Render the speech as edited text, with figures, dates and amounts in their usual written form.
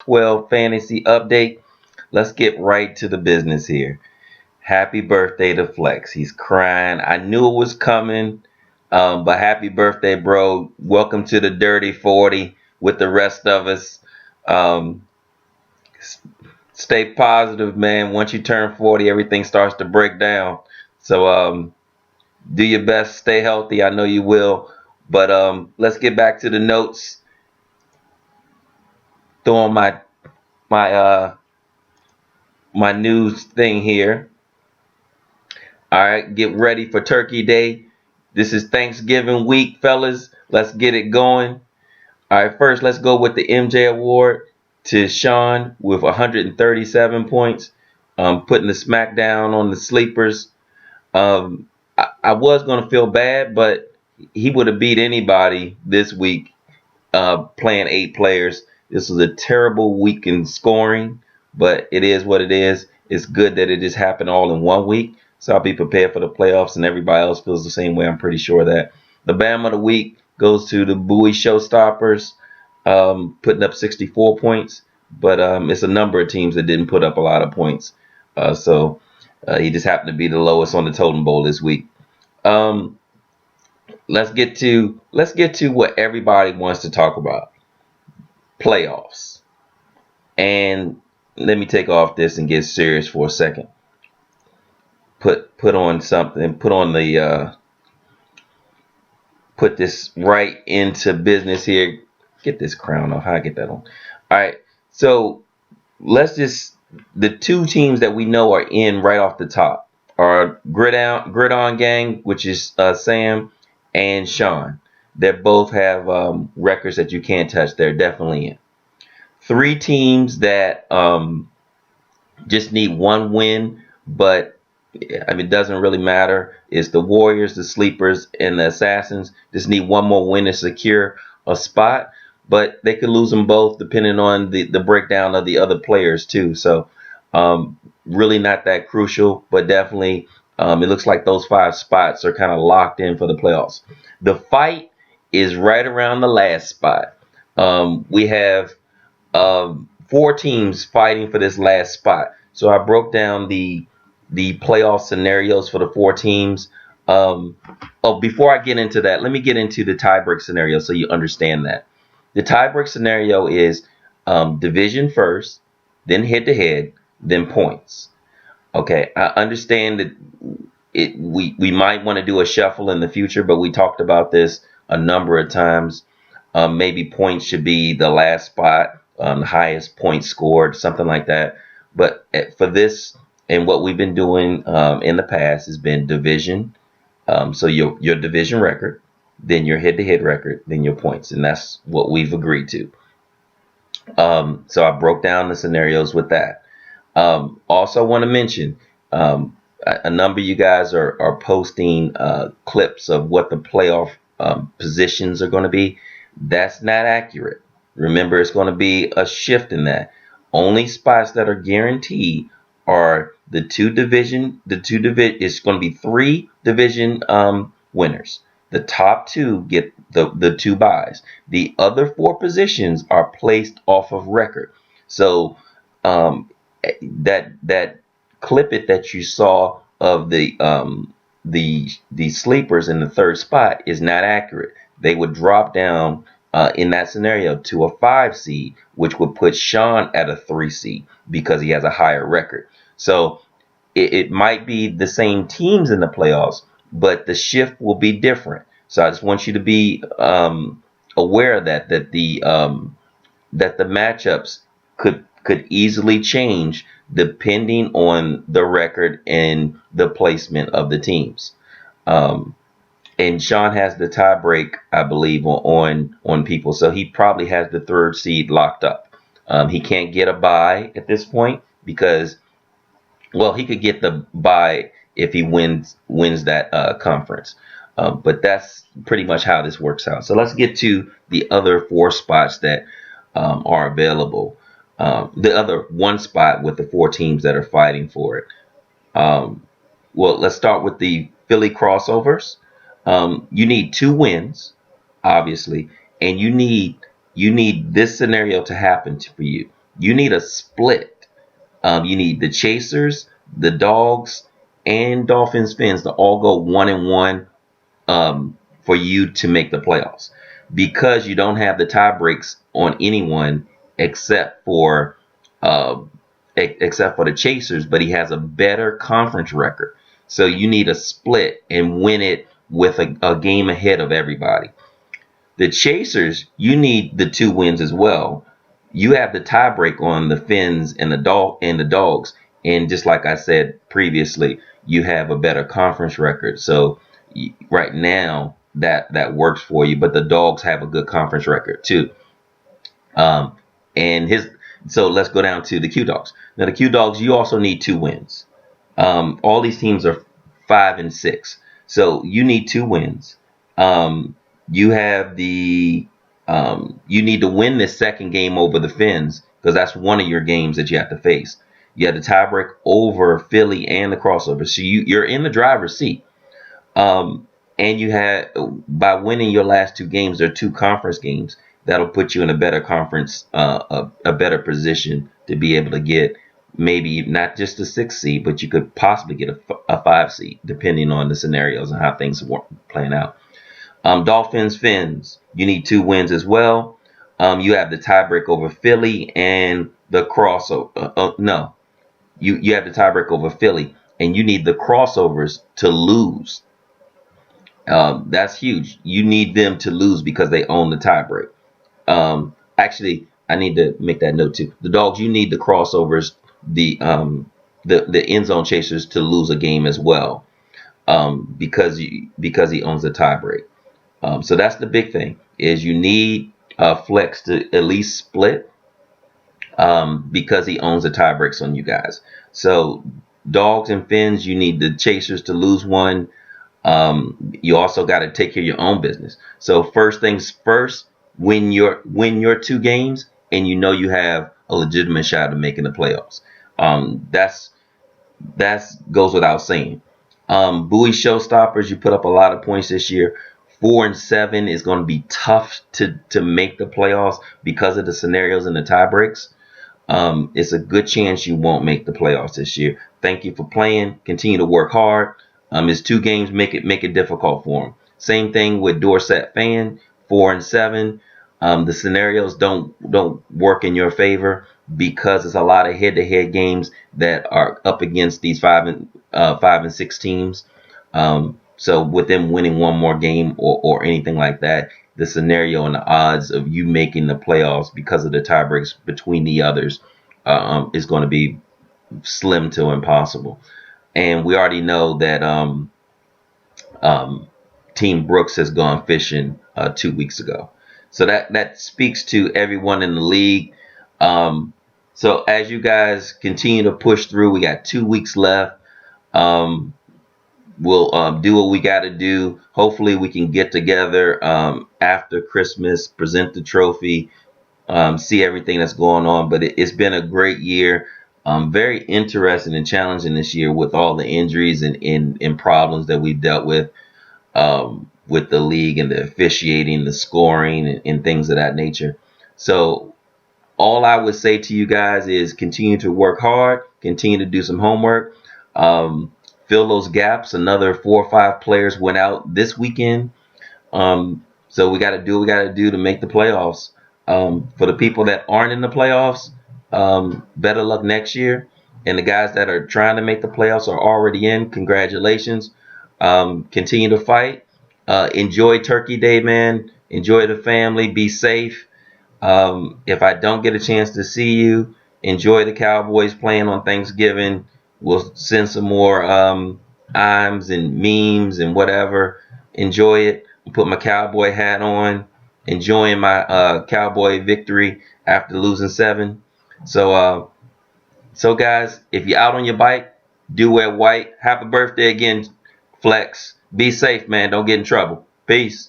12 fantasy update. Let's get right to the business here. Happy birthday to Flex. He's crying. I knew it was coming, but happy birthday, bro. Welcome to the Dirty 40 with the rest of us. Um, Stay positive, man. Once you turn 40, everything starts to break down. So do your best. Stay healthy. I know you will. But let's get back to the notes. Throwing my my news thing here. All right, get ready for Turkey Day. This is Thanksgiving week, fellas. Let's get it going. All right, first let's go with the MJ Award to Sean with 137 points, putting the smackdown on the sleepers. I was gonna feel bad, but he would have beat anybody this week playing 8 players. This was a terrible week in scoring, but it is what it is. It's good that it just happened all in one week. So I'll be prepared for the playoffs, and everybody else feels the same way. I'm pretty sure that. The Bam of the week goes to the Bowie Showstoppers, putting up 64 points. But it's a number of teams that didn't put up a lot of points. So he just happened to be the lowest on the totem pole this week. Um, let's get to what everybody wants to talk about: playoffs. And let me take off this and get serious for a second. Put on something. Put this right into business here. Get this crown off. How I get that on? All right. So let's just the two teams that we know are in right off the top are Grid On Gang, which is Sam and Sean. They both have records that you can't touch. They're definitely in. Three teams that just need one win, but I mean, it doesn't really matter. It's the Warriors, the Sleepers, and the Assassins. Just need one more win to secure a spot, but they could lose them both depending on the breakdown of the other players too. So really not that crucial, but definitely it looks like those 5 spots are kind of locked in for the playoffs. The fight is right around the last spot. We have 4 teams fighting for this last spot. So I broke down the playoff scenarios for the 4 teams. Before I get into that, let me get into the tiebreak scenario so you understand that. The tiebreak scenario is division first, then head-to-head, then points. Okay, I understand that we might want to do a shuffle in the future, but we talked about this a number of times. Maybe points should be the last spot, the highest points scored, something like that. But for this and what we've been doing in the past has been division. So your division record, then your head-to-head record, then your points, and that's what we've agreed to. So I broke down the scenarios with that. Also want to mention a number of you guys are posting clips of what the playoff positions are going to be. That's not accurate. Remember, it's going to be a shift in that. Only spots that are guaranteed are the two division. It's going to be 3 division winners. The top 2 get the 2 buys. The other 4 positions are placed off of record. So that clip it that you saw of the sleepers in the 3rd spot is not accurate. They would drop down in that scenario to a 5 seed, which would put Sean at a 3 seed because he has a higher record. So it might be the same teams in the playoffs, but the shift will be different. So I just want you to be aware of that the matchups could easily change depending on the record and the placement of the teams. And Sean has the tie break, I believe, on people, so he probably has the 3rd seed locked up. He can't get a bye at this point because, well, he could get the bye if he wins that conference. But that's pretty much how this works out. So let's get to the other 4 spots that are available. The other 1 spot with the 4 teams that are fighting for it. Well, let's start with the Philly crossovers. You need 2 wins, obviously, and you need this scenario to happen for you. You need a split. You need the Chasers, the Dogs, and Dolphins fans to all go 1-1 for you to make the playoffs, because you don't have the tie breaks on anyone except for uh, except for the Chasers, but he has a better conference record. So you need a split and win it with a game ahead of everybody. The Chasers, you need the 2 wins as well. You have the tiebreak on the Finns and the Dogs, and just like I said previously, you have a better conference record. So right now that works for you. But the Dogs have a good conference record too. Um, and his So let's go down to the Q Dogs. Now the Q Dogs, you also need 2 wins. All these teams are 5-6, so you need 2 wins. Um, you have the you need to win this second game over the Finns, because that's one of your games that you have to face. You have the tiebreak over Philly and the crossover, so you're in the driver's seat. Um, and you had By winning your last 2 games, there are 2 conference games that'll put you in a better conference, a better position to be able to get maybe not just a 6 seed, but you could possibly get a 5 seed, depending on the scenarios and how things are playing out. Dolphins, Finns, you need 2 wins as well. You have the tiebreak over Philly and the crossover. No, you have the tiebreak over Philly, and you need the crossovers to lose. That's huge. You need them to lose because they own the tiebreak. Actually, I need to make that note too. The Dogs, you need the crossovers, the end zone chasers to lose a game as well, because he owns the tiebreak. So that's the big thing, is you need Flex to at least split, because he owns the tiebreaks on you guys. So Dogs and Finns, you need the chasers to lose one. You also got to take care of your own business. So first things first, win your 2 games, and you have a legitimate shot of making the playoffs. That's goes without saying. Bowie showstoppers, you put up a lot of points this year. 4-7 is going to be tough to make the playoffs because of the scenarios and the tie breaks. It's a good chance you won't make the playoffs this year. Thank you for playing. Continue to work hard. His 2 games make it difficult for him. Same thing with Dorset Fan, 4-7. The scenarios don't work in your favor, because it's a lot of head-to-head games that are up against these 5-6 teams. So with them winning one more game or anything like that, the scenario and the odds of you making the playoffs because of the tiebreaks between the others is going to be slim to impossible. And we already know that Team Brooks has gone fishing 2 weeks ago. So that speaks to everyone in the league. So as you guys continue to push through, we got 2 weeks left. We'll do what we got to do. Hopefully we can get together after Christmas, present the trophy, see everything that's going on. But it's been a great year. Very interesting and challenging this year, with all the injuries and problems that we've dealt with the league, and the officiating, the scoring, and things of that nature. So all I would say to you guys is continue to work hard, continue to do some homework, fill those gaps. Another 4 or 5 players went out this weekend. So we got to do what we got to do to make the playoffs. For the people that aren't in the playoffs, better luck next year. And the guys that are trying to make the playoffs are already in. Congratulations. Continue to fight. Enjoy Turkey Day, man. Enjoy the family. Be safe. If I don't get a chance to see you, enjoy the Cowboys playing on Thanksgiving. We'll send some more IMs and memes and whatever. Enjoy it. Put my cowboy hat on. Enjoying my cowboy victory after losing 7. So guys, if you're out on your bike, do wear white. Happy birthday again, Flex. Be safe, man. Don't get in trouble. Peace.